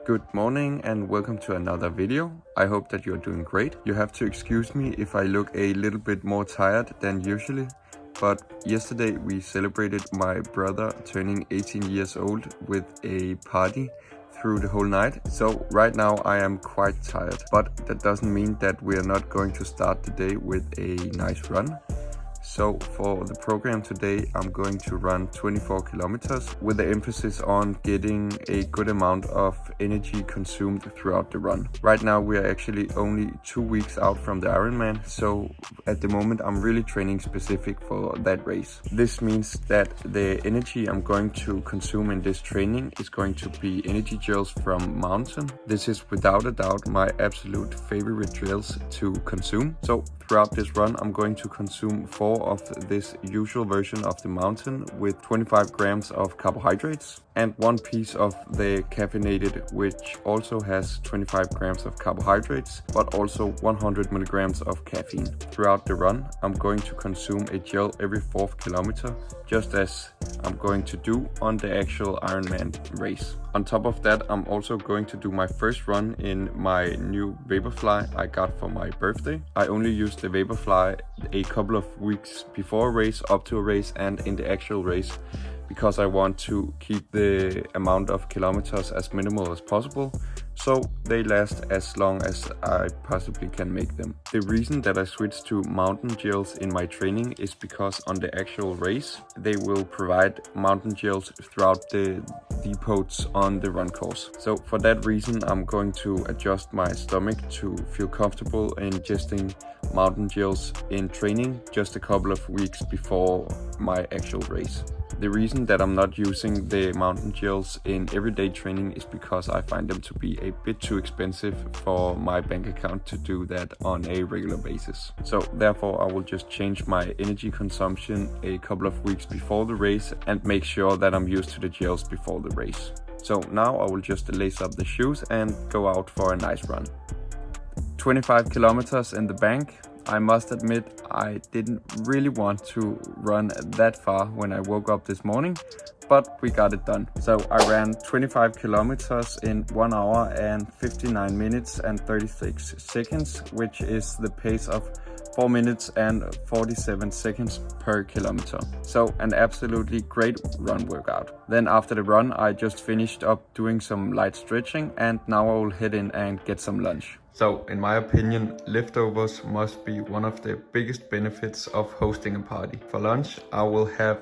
Good morning and welcome to another video. I hope that you're doing great. You have to excuse me if I look a little bit more tired than usually, but yesterday we celebrated my brother turning 18 years old with a party through the whole night. So right now I am quite tired, but that doesn't mean that we are not going to start the day with a nice run. So for the program today, I'm going to run 24 kilometers with the emphasis on getting a good amount of energy consumed throughout the run. Right now, we are actually only 2 weeks out from the Ironman. So at the moment, I'm really training specific for that race. This means that the energy I'm going to consume in this training is going to be energy gels from Mountain. This is without a doubt my absolute favorite gels to consume. So throughout this run, I'm going to consume 4 of this usual version of the Mountain with 25 grams of carbohydrates and 1 piece of the caffeinated, which also has 25 grams of carbohydrates, but also 100 milligrams of caffeine. Throughout the run, I'm going to consume a gel every 4th kilometer, just as I'm going to do on the actual Ironman race. On top of that, I'm also going to do my first run in my new Vaporfly I got for my birthday. I only used the Vaporfly a couple of weeks before a race, up to a race, and in the actual race, because I want to keep the amount of kilometers as minimal as possible, so they last as long as I possibly can make them. The reason that I switched to mountain gels in my training is because on the actual race, they will provide mountain gels throughout the depots on the run course. So for that reason, I'm going to adjust my stomach to feel comfortable ingesting mountain gels in training just a couple of weeks before my actual race. The reason that I'm not using the mountain gels in everyday training is because I find them to be a bit too expensive for my bank account to do that on a regular basis. So therefore I will just change my energy consumption a couple of weeks before the race and make sure that I'm used to the gels before the race. So now I will just lace up the shoes and go out for a nice run. 25 kilometers in the bank. I must admit, I didn't really want to run that far when I woke up this morning, but we got it done. So I ran 25 kilometers in 1 hour and 59 minutes and 36 seconds, which is the pace of 4 minutes and 47 seconds per kilometer. So an absolutely great run workout. Then after the run, I just finished up doing some light stretching, and now I will head in and get some lunch. So in my opinion, leftovers must be one of the biggest benefits of hosting a party. For lunch, I will have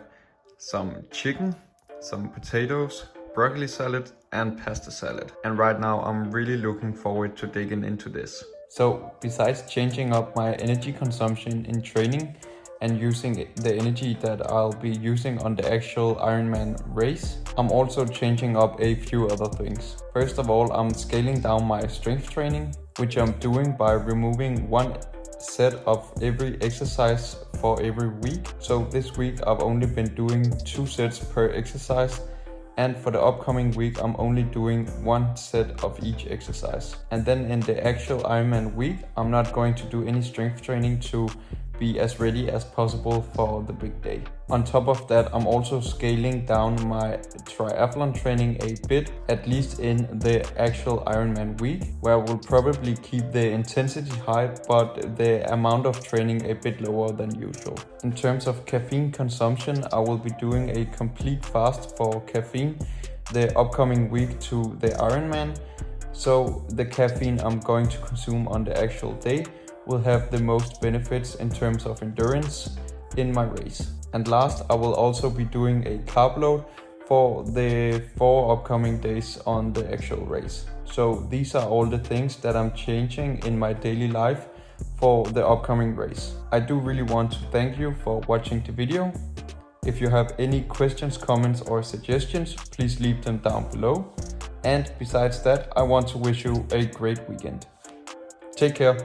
some chicken, some potatoes, broccoli salad and pasta salad. And right now I'm really looking forward to digging into this. So besides changing up my energy consumption in training and using the energy that I'll be using on the actual Ironman race, I'm also changing up a few other things. First of all, I'm scaling down my strength training, which I'm doing by removing 1 set of every exercise for every week. So this week I've only been doing 2 sets per exercise, and for the upcoming week I'm only doing 1 set of each exercise. And then in the actual Ironman week, I'm not going to do any strength training to be as ready as possible for the big day. On top of that, I'm also scaling down my triathlon training a bit, at least in the actual Ironman week, where I will probably keep the intensity high, but the amount of training a bit lower than usual. In terms of caffeine consumption, I will be doing a complete fast for caffeine the upcoming week to the Ironman. So the caffeine I'm going to consume on the actual day will have the most benefits in terms of endurance in my race. And last, I will also be doing a carb load for the 4 upcoming days on the actual race. So these are all the things that I'm changing in my daily life for the upcoming race. I do really want to thank you for watching the video. If you have any questions, comments or suggestions, please leave them down below. And besides that, I want to wish you a great weekend. Take care.